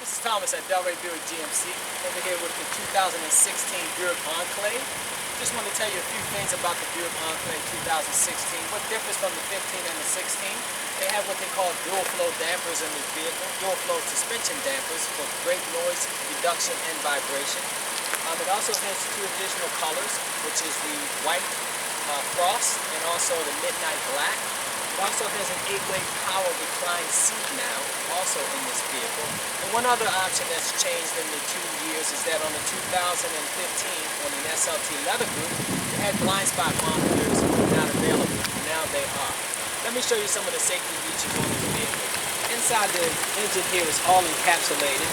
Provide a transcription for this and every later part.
This is Thomas at Delray Buick GMC, over here with the 2016 Buick Enclave. Just want to tell you a few things about the Buick Enclave 2016. What differs from the 15 and the 16? They have what they call dual flow dampers in this vehicle, dual flow suspension dampers for great noise reduction and vibration. It also has two additional colors, which is the white frost and also the midnight black. It also has an 8-way power recline seat now, also in this vehicle. And one other option that's changed in the 2 years is that on the 2015, on the SLT leather group, it had blind spot monitors not available. Now they are. Let me show you some of the safety features on this vehicle. Inside the engine here is all encapsulated.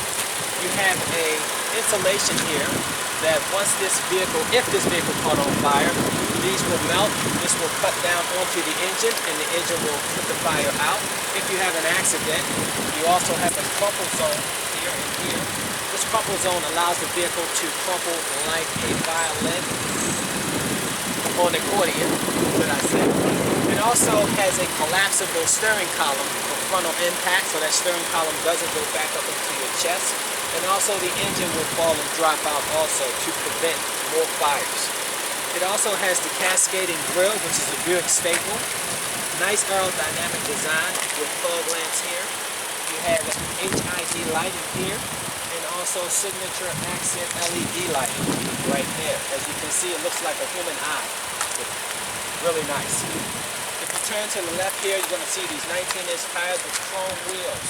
You have a insulation here that once this vehicle, if this vehicle caught on fire, these will melt. This will cut down onto the engine and the engine will put the fire out. If you have an accident, you also have a crumple zone here and here. This crumple zone allows the vehicle to crumple like a violin on an accordion, should I say. It also has a collapsible steering column for frontal impact, so that steering column doesn't go back up into your chest. And also the engine will fall and drop out also to prevent more fires. It also has the cascading grille, which is a Buick staple. Nice aerodynamic design with fog lamps here. You have HID lighting here, and also signature accent LED lighting right there. As you can see, it looks like a human eye. Really nice. If you turn to the left here, you're going to see these 19-inch tires with chrome wheels.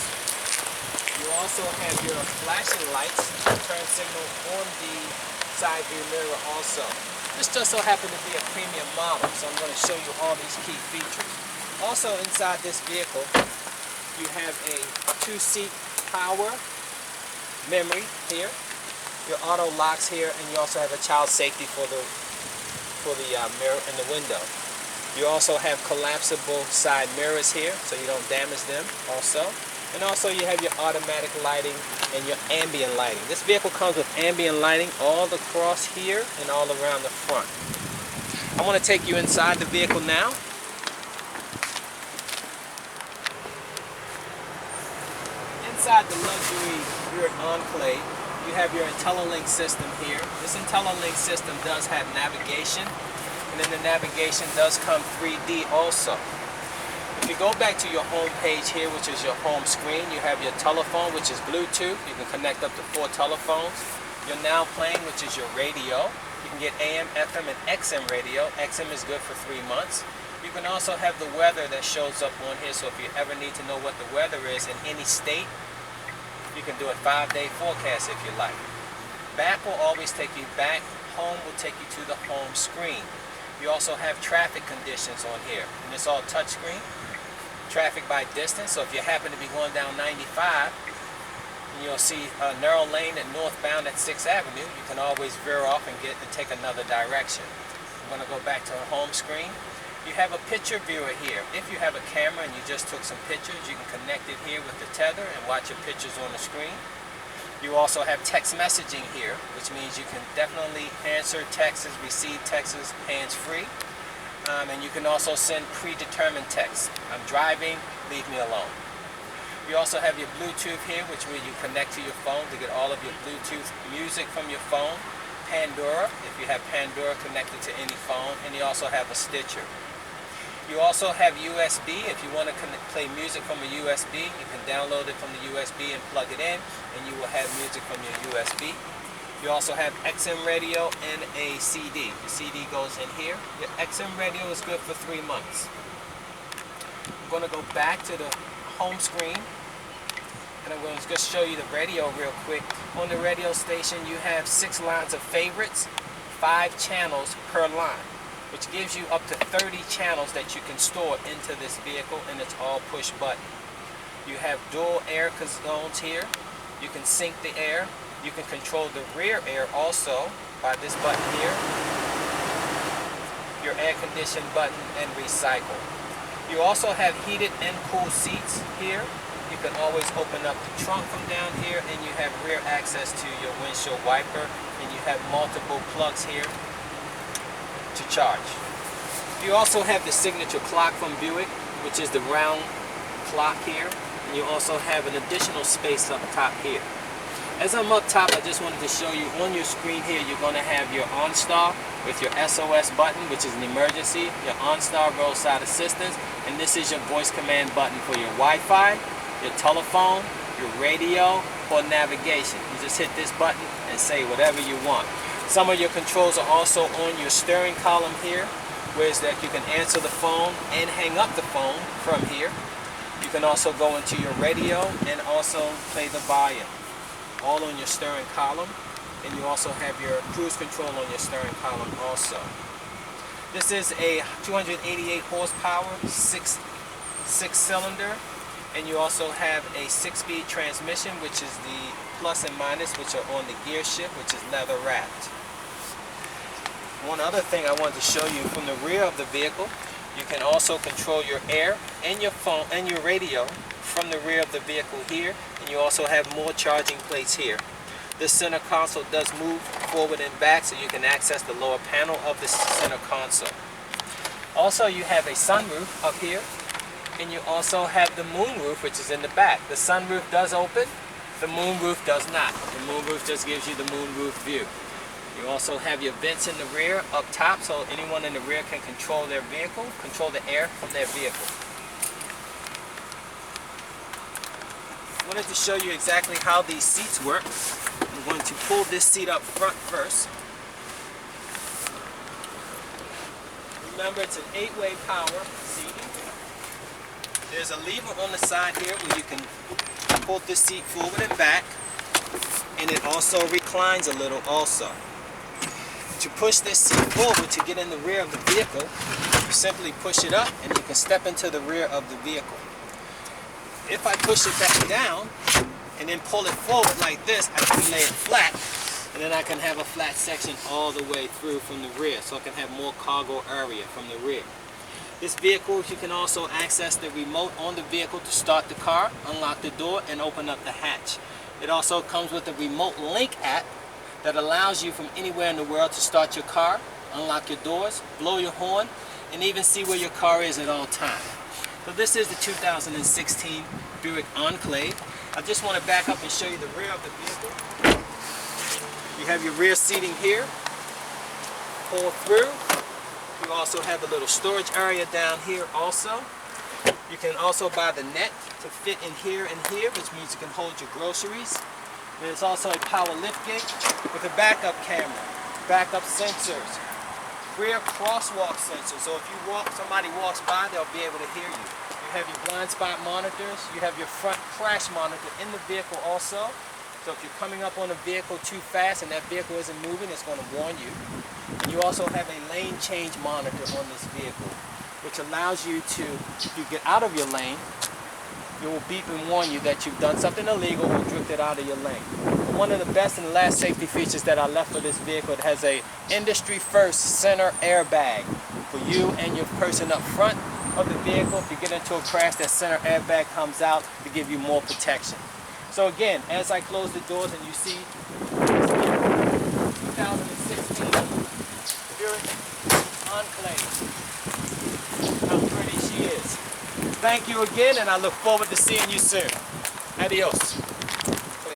You also have your flashing lights, turn signal on the side view mirror also. This just so happened to be a premium model, so I'm going to show you all these key features. Also inside this vehicle, you have a 2-seat power memory here, your auto locks here, and you also have a child safety for the mirror and the window. You also have collapsible side mirrors here, so you don't damage them also. And also you have your automatic lighting and your ambient lighting. This vehicle comes with ambient lighting all across here and all around the front. I want to take you inside the vehicle now. Inside the luxury Buick Enclave, you have your Intellilink system here. This Intellilink system does have navigation, and then the navigation does come 3D also. If you go back to your home page here, which is your home screen, you have your telephone, which is Bluetooth. You can connect up to 4 telephones. Your now playing, which is your radio. You can get AM, FM, and XM radio. XM is good for 3 months. You can also have the weather that shows up on here, so if you ever need to know what the weather is in any state, you can do a 5-day forecast if you like. Back will always take you back. Home will take you to the home screen. You also have traffic conditions on here, and it's all touchscreen. Traffic by distance, so if you happen to be going down 95 and you'll see a narrow lane at northbound at 6th Avenue, you can always veer off and take another direction. I'm going to go back to the home screen. You have a picture viewer here. If you have a camera and you just took some pictures, you can connect it here with the tether and watch your pictures on the screen. You also have text messaging here, which means you can definitely answer texts, receive texts hands-free. And you can also send predetermined texts. I'm driving, leave me alone. You also have your Bluetooth here, which means you connect to your phone to get all of your Bluetooth music from your phone. Pandora, if you have Pandora connected to any phone, and you also have a Stitcher. You also have USB. If you want to play music from a USB, you can download it from the USB and plug it in, and you will have music from your USB. You also have XM radio and a CD. The CD goes in here. Your XM radio is good for 3 months. I'm going to go back to the home screen, and I'm going to just show you the radio real quick. On the radio station, you have 6 lines of favorites, 5 channels per line, which gives you up to 30 channels that you can store into this vehicle, and it's all push button. You have dual air zones here. You can sync the air. You can control the rear air also by this button here, your air condition button, and recycle. You also have heated and cool seats here. You can always open up the trunk from down here, and you have rear access to your windshield wiper, and you have multiple plugs here to charge. You also have the signature clock from Buick, which is the round clock here, and you also have an additional space up top here. As I'm up top, I just wanted to show you on your screen here, you're going to have your OnStar with your SOS button, which is an emergency, your OnStar roadside assistance, and this is your voice command button for your Wi-Fi, your telephone, your radio, or navigation. You just hit this button and say whatever you want. Some of your controls are also on your steering column here, whereas that you can answer the phone and hang up the phone from here. You can also go into your radio and also play the volume, all on your steering column. And you also have your cruise control on your steering column also. This is a 288 horsepower, six cylinder, and you also have a 6-speed transmission, which is the plus and minus, which are on the gear shift, which is leather wrapped. One other thing I wanted to show you, from the rear of the vehicle, you can also control your air and your phone and your radio from the rear of the vehicle here, and you also have more charging plates here. This center console does move forward and back, so you can access the lower panel of the center console. Also, you have a sunroof up here, and you also have the moonroof, which is in the back. The sunroof does open, the moonroof does not. The moonroof just gives you the moonroof view. You also have your vents in the rear up top, so anyone in the rear can control their vehicle, control the air from their vehicle. I wanted to show you exactly how these seats work. I'm going to pull this seat up front first. Remember, it's an 8-way power seating. There's a lever on the side here where you can pull this seat forward and back, and it also reclines a little also. To push this seat forward to get in the rear of the vehicle, you simply push it up and you can step into the rear of the vehicle. If I push it back down and then pull it forward like this, I can lay it flat, and then I can have a flat section all the way through from the rear, so I can have more cargo area from the rear. This vehicle, you can also access the remote on the vehicle to start the car, unlock the door, and open up the hatch. It also comes with a remote link app that allows you from anywhere in the world to start your car, unlock your doors, blow your horn, and even see where your car is at all times. So this is the 2016 Buick Enclave. I just want to back up and show you the rear of the vehicle. You have your rear seating here. Pull through. You also have a little storage area down here also. You can also buy the net to fit in here and here, which means you can hold your groceries. There's also a power lift gate with a backup camera, backup sensors, rear crosswalk sensor, so if somebody walks by, they'll be able to hear you. You have your blind spot monitors. You have your front crash monitor in the vehicle also. So if you're coming up on a vehicle too fast and that vehicle isn't moving, it's going to warn you. And you also have a lane change monitor on this vehicle, which allows you to, if you get out of your lane, it will beep and warn you that you've done something illegal or drifted out of your lane. One of the best and last safety features that I left for this vehicle, it has a industry first center airbag for you and your person up front of the vehicle. If you get into a crash, that center airbag comes out to give you more protection. So again, as I close the doors and you see 2016 Buick Enclave, how pretty she is. Thank you again, and I look forward to seeing you soon. Adios.